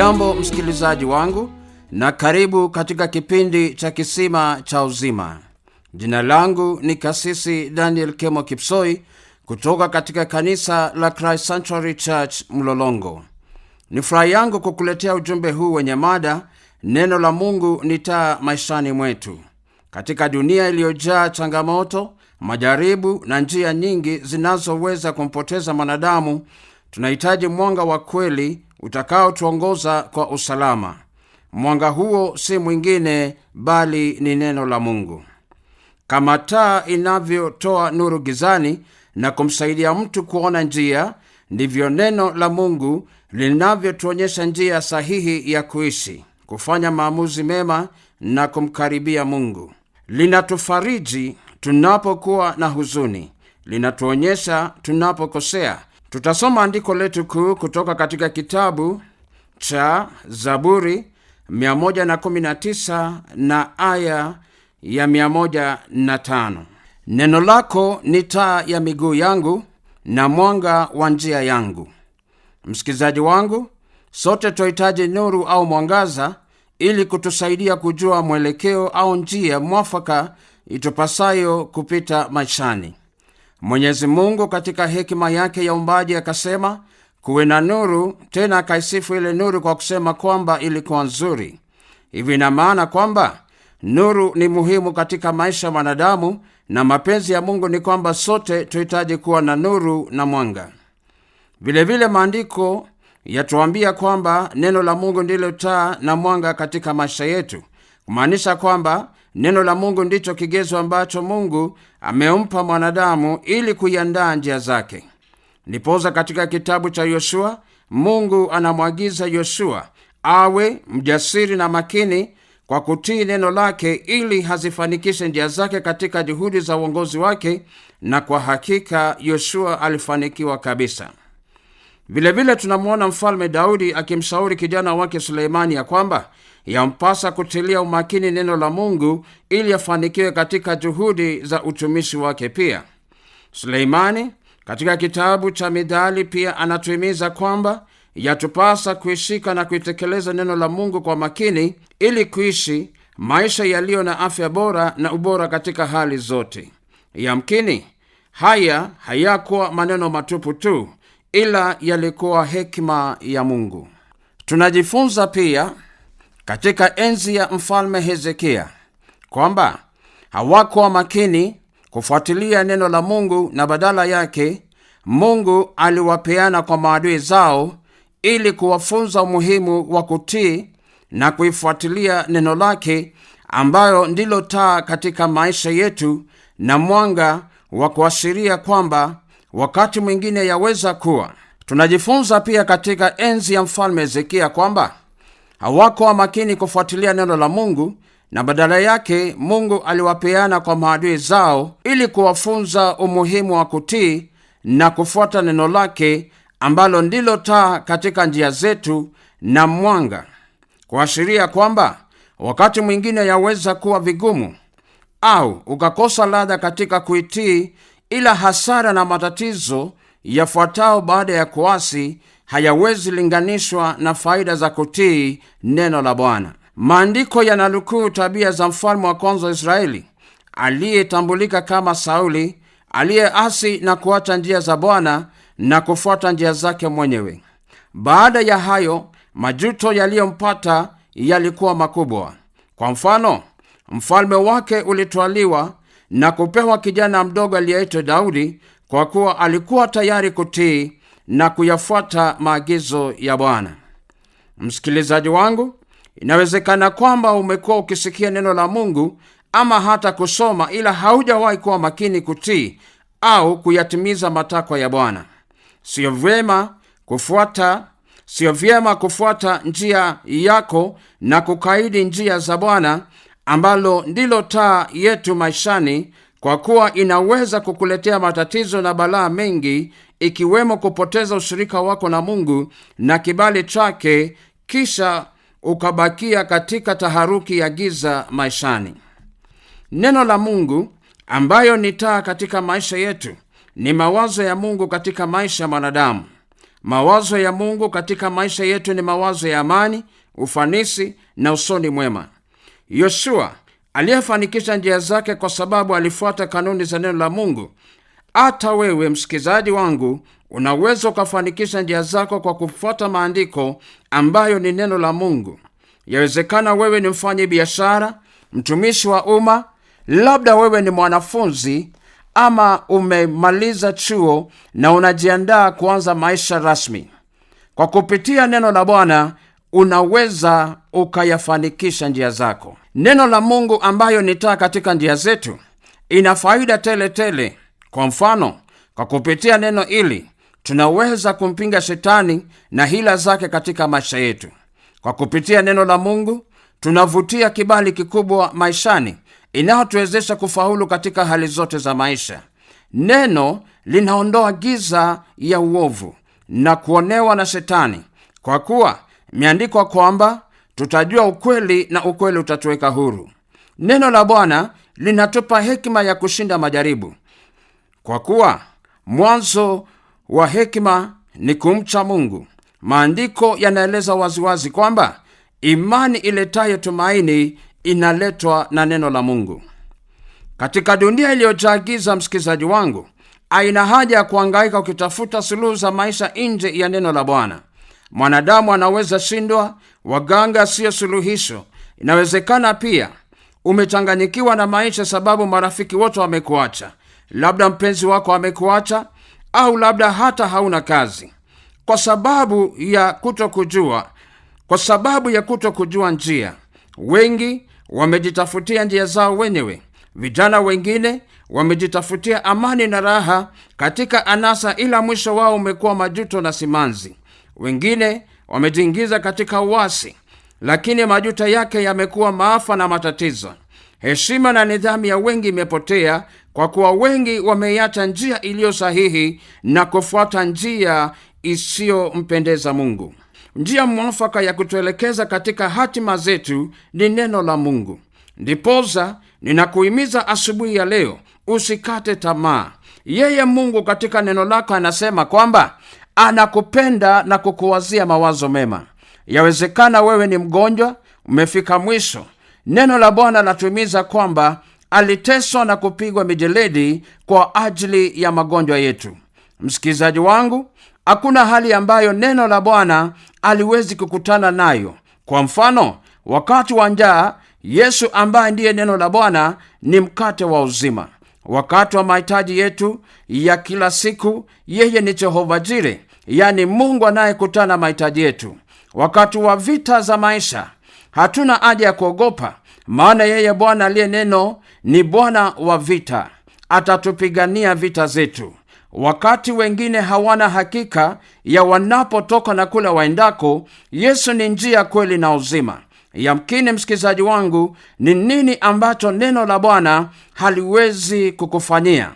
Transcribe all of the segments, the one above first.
Hujambo msikilizaji wangu, na karibu katika kipindi cha Kisima cha Uzima. Jina langu ni Kasisi Daniel Kemo Kipsoi kutoka katika kanisa la Christ Sanctuary Church Mlolongo. Ni furaha yangu kukuletea ujumbe huu wenye mada, neno la Mungu ni taa maishani mwetu. Katika dunia iliyojaa changamoto, majaribu na njia nyingi zinazoweza kumpoteza mwanadamu, tunahitaji mwanga wa kweli utakao tuongoza kwa usalama. Mwanga huo si mwingine bali ni neno la Mungu. Kama taa inavyotoa nuru gizani na kumsaidia mtu kuona njia, ndivyo neno la Mungu linavyotuonyesha njia sahihi ya kuishi, kufanya maamuzi mema na kumkaribia Mungu. Linatufariji tunapokuwa na huzuni, linatuonyesha tunapokosea. Tutasoma andiko letu kuu kutoka katika kitabu cha Zaburi 119 na aya ya 105. Neno lako ni taa ya miguu yangu na mwanga wa njia yangu. Msikizaji wangu, sote tunahitaji nuru au mwangaza ili kutusaidia kujua mwelekeo au njia mwafaka itupasayo kupita maishani. Mwenyezi Mungu katika hekima yake ya uumbaji akasema, kuwe na nuru, tena akaisifu ile nuru kwa kusema kwamba ilikuwa nzuri. Hivi ina maana kwamba nuru ni muhimu katika maisha ya wanadamu, na mapenzi ya Mungu ni kwamba sote tuhitaji kuwa na nuru na mwanga. Vile maandiko yatuambia kwamba neno la Mungu ndilo taa na mwanga katika maisha yetu, kumaanisha kwamba neno la Mungu ndicho kigezo ambacho Mungu amempa mwanadamu ili kuiandaa njia zake. Ndiposa katika kitabu cha Yoshua, Mungu anamwagiza Yoshua awe mjasiri na makini kwa kutii neno lake ili hazifanikishe njia zake katika juhudi za uongozi wake, na kwa hakika Yoshua alifanikiwa kabisa. Vile tunamwona mfalme Daudi akimshauri kijana wake Suleimani ya kwamba yampasa kutilia umakini neno la Mungu ili afanikiwe katika juhudi za utumishi wake pia. Suleimani katika kitabu cha Mithali pia anatuhimiza kwamba yatupasa kuishika na kuitekeleza neno la Mungu kwa makini ili kuishi maisha yaliyo na afya bora na ubora katika hali zote. Yamkini haya hayakuwa maneno matupu tu, ila yalikuwa hekima ya Mungu. Tunajifunza pia katika enzi ya mfalme Hezekia kwamba hawakuwa makini kufuatilia neno la Mungu, na badala yake Mungu aliwapeana kwa maadui zao ili kuwafunza umuhimu wa kutii na kuifuatilia neno lake, ambayo ndilo taa katika maisha yetu na mwanga wa kuashiria kwamba wakati mwingine yaweza kuwa. Tunajifunza pia katika enzi ya mfalme Hezekia kwamba hawakuwa makini kufuatilia neno la Mungu, na badala yake Mungu aliwapeana kwa maadui zao ili kuwafunza umuhimu wa kutii na kufuata neno lake, ambalo ndilo taa katika njia zetu na mwanga, kuashiria kwamba wakati mwingine yaweza kuwa vigumu au ukakosa ladha katika kuitii, ila hasara na matatizo yafuatao baada ya kuasi hayawezi linganishwa na faida za kutii neno la Bwana. Maandiko yananukuu tabia za mfalme wa kwanza wa Israeli aliyetambulika kama Sauli, aliyeasi na kuacha njia za Bwana na kufuata njia zake mwenyewe. Baada ya hayo, majuto yaliyompata yalikuwa makubwa. Kwa mfano, mfalme wake ulitwaliwa na kupewa kijana mdogo aliyeitwa Daudi, kwa kuwa alikuwa tayari kutii na kuyafuata maagizo ya Bwana. Msikilizaji wangu, inawezekana kwamba umekuwa ukisikia neno la Mungu ama hata kusoma, ila haujawahi kuwa makini kutii au kuyatimiza matakwa ya Bwana. Sio vyema kufuata njia yako na kukaidi njia za Bwana, ambalo ndilo taa yetu maishani, kwa kuwa inaweza kukuletea matatizo na balaa mengi, ikiwemo kupoteza ushirika wako na Mungu na kibali chake, kisha ukabakia katika taharuki ya giza maishani. Neno la Mungu ambayo ni taa katika maisha yetu ni mawazo ya Mungu katika maisha ya mwanadamu. Mawazo ya Mungu katika maisha yetu ni mawazo ya amani, ufanisi na usoni mwema. Yoshua aliyefanikisha njia zake kwa sababu alifuata kanuni za neno la Mungu. Hata wewe msikizaji wangu, unaweza ukafanikisha njia zako kwa kufuata maandiko ambayo ni neno la Mungu. Yawezekana wewe ni mfanyi biashara, mtumishi wa umma, labda wewe ni mwanafunzi ama umemaliza chuo na unajiandaa kuanza maisha rasmi. Kwa kupitia neno la Bwana unaweza ukayafanikisha njia zako. Neno la Mungu ambayo ni taa katika njia zetu ina faida tele tele. Kwa mfano, kwa kupitia neno hili tunaweza kumpinga shetani na hila zake katika maisha yetu. Kwa kupitia neno la Mungu tunavutia kibali kikubwa maishani inayotuwezesha kufaulu katika hali zote za maisha. Neno linaondoa giza ya uovu na kuonewa na shetani, kwa kuwa imeandikwa kwamba tutajua ukweli na ukweli utatuweka huru. Neno la Bwana linatupa hekima ya kushinda majaribu, kwa kuwa mwanzo wa hekima ni kumcha Mungu. Maandiko yanaeleza waziwazi kwamba imani iletayo tumaini inaletwa na neno la Mungu. Katika dunia iliyojaa giza, msikizaji wangu, haina haja ya kuhangaika ukitafuta suluhu za maisha nje ya neno la Bwana. Mwanadamu anaweza shindwa, waganga sio suluhisho. Inawezekana pia umechanganyikiwa na maisha sababu marafiki wote wamekuacha, labda mpenzi wako amekuacha, au labda hata hauna kazi. Kwa sababu ya kutokujua njia, wengi wamejitafutia njia zao wenyewe. Vijana wengine wamejitafutia amani na raha katika anasa, ila mwisho wao umekuwa majuto na simanzi. Wengine wamejiingiza katika uasi, lakini majuto yake yamekuwa maafa na matatizo. Heshima na nidhamu ya wengi imepotea, kwa kuwa wengi wameiacha njia iliyo sahihi na kufuata njia isiyompendeza Mungu. Njia mwafaka ya kutuelekeza katika hatima zetu ni neno la Mungu. Ndiposa ninakuhimiza asubuhi ya leo, usikate tamaa. Yeye Mungu katika neno lako anasema kwamba anakupenda na kukuwazia mawazo mema. Yawezekana wewe ni mgonjwa, umefika mwisho. Neno la Bwana latuhimiza kwamba aliteswa na kupigwa mijeledi kwa ajili ya magonjwa yetu. Msikizaji wangu, hakuna hali ambayo neno la Bwana aliwezi kukutana nayo. Kwa mfano, wakati wa njaa, Yesu ambaye ndiye neno la Bwana ni mkate wa uzima. Wakati wa mahitaji yetu ya kila siku, yeye ni Jehova Jire, yani Mungu anayekutana mahitaji yetu. Wakati wa vita za maisha, hatuna haja ya kuogopa, maana yeye Bwana aliye neno ni Bwana wa vita, atatupigania vita zetu. Wakati wengine hawana hakika ya wanapotoka na kule waendako, Yesu ni njia, kweli na uzima. Yamkini msikizaji wangu, ni nini ambacho neno la Bwana haliwezi kukufanyia?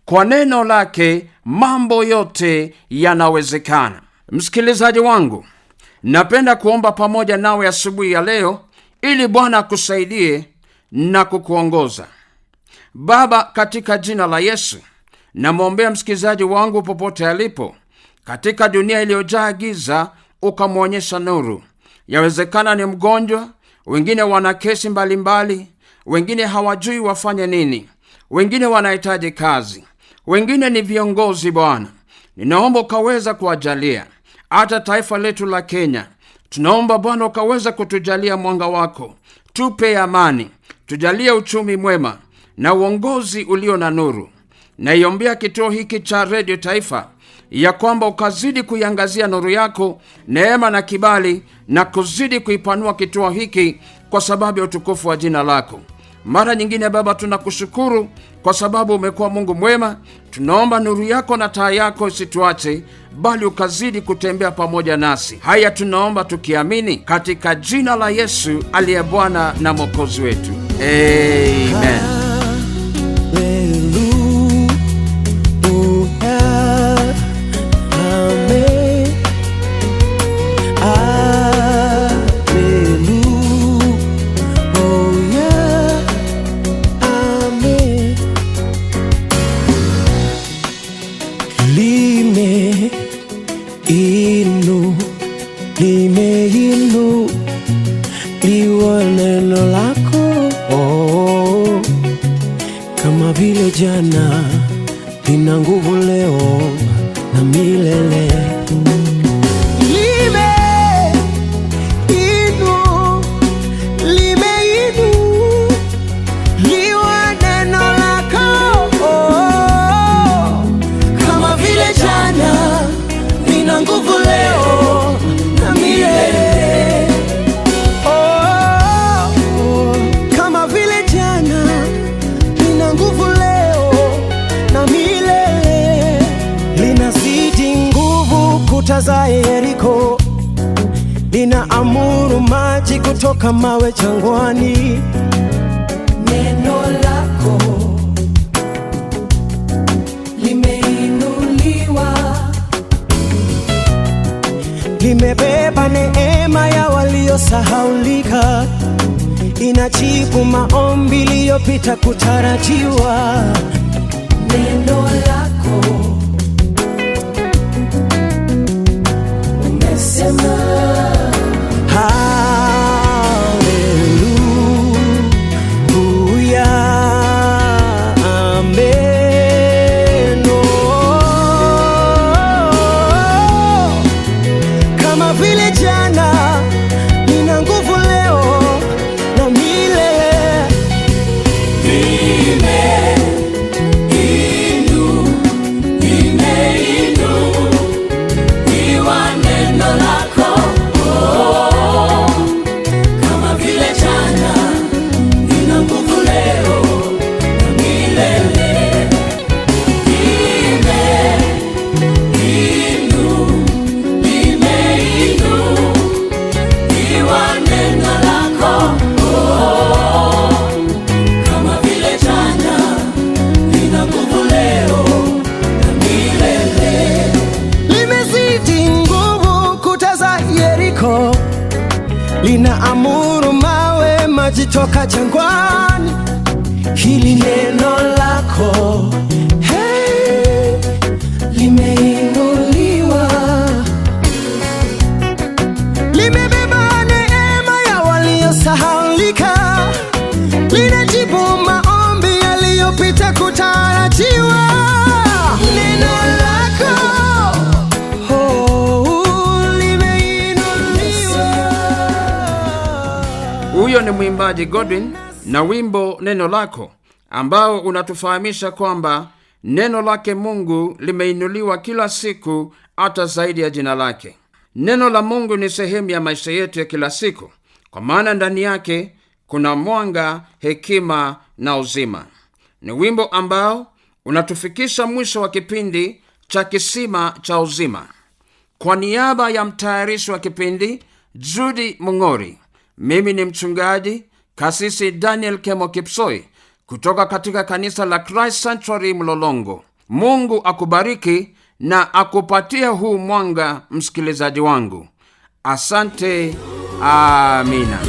Kwa neno lake mambo yote yanawezekana. Msikilizaji wangu, napenda kuomba pamoja nawe asubuhi ya leo ili Bwana akusaidie na kukuongoza. Baba, katika jina la Yesu, namwombea msikilizaji wangu popote alipo katika dunia iliyojaa giza, ukamwonyesha nuru. Yawezekana ni mgonjwa, wengine wana kesi mbalimbali, wengine hawajui wafanye nini, wengine wanahitaji kazi, wengine ni viongozi. Bwana, ninaomba ukaweza kuwajalia. Hata taifa letu la Kenya, tunaomba Bwana ukaweza kutujalia mwanga wako. Tupe amani, tujalie uchumi mwema na uongozi ulio na nuru. Naiombea kituo hiki cha Radio Taifa, ya kwamba ukazidi kuiangazia nuru yako, neema na kibali, na kuzidi kuipanua kituo hiki kwa sababu ya utukufu wa jina lako. Mara nyingine Baba, tunakushukuru kwa sababu umekuwa Mungu mwema. Tunaomba nuru yako na taa yako isituache, bali ukazidi kutembea pamoja nasi. Haya tunaomba tukiamini katika jina la Yesu aliye Bwana na Mwokozi wetu. Amen. Limeandikwa liwa neno lako, kama vile jana lina nguvu leo na milele. Za Yeriko linaamuru maji kutoka mawe jangwani. Neno lako limeinuliwa, limebeba neema ya waliosahaulika, inajibu maombi iliyopita kutarajiwa. Neno lako linaamuru mawe maji toka jangwani. Hili neno lako limeinuliwa, limebeba neema ya waliosahaulika, linajibu maombi yaliyopita kutarajiwa. Neno lako Huyo ni mwimbaji Godwin na wimbo Neno Lako, ambao unatufahamisha kwamba neno lake Mungu limeinuliwa kila siku, hata zaidi ya jina lake. Neno la Mungu ni sehemu ya maisha yetu ya kila siku, kwa maana ndani yake kuna mwanga, hekima na uzima. Ni wimbo ambao unatufikisha mwisho wa kipindi cha Kisima cha Uzima. Kwa niaba ya mtayarishi wa kipindi Judy Mung'ori, mimi ni mchungaji Kasisi Daniel Kemo Kipsoi kutoka katika kanisa la Christ Sanctuary Mlolongo. Mungu akubariki na akupatie huu mwanga, msikilizaji wangu. Asante. Amina.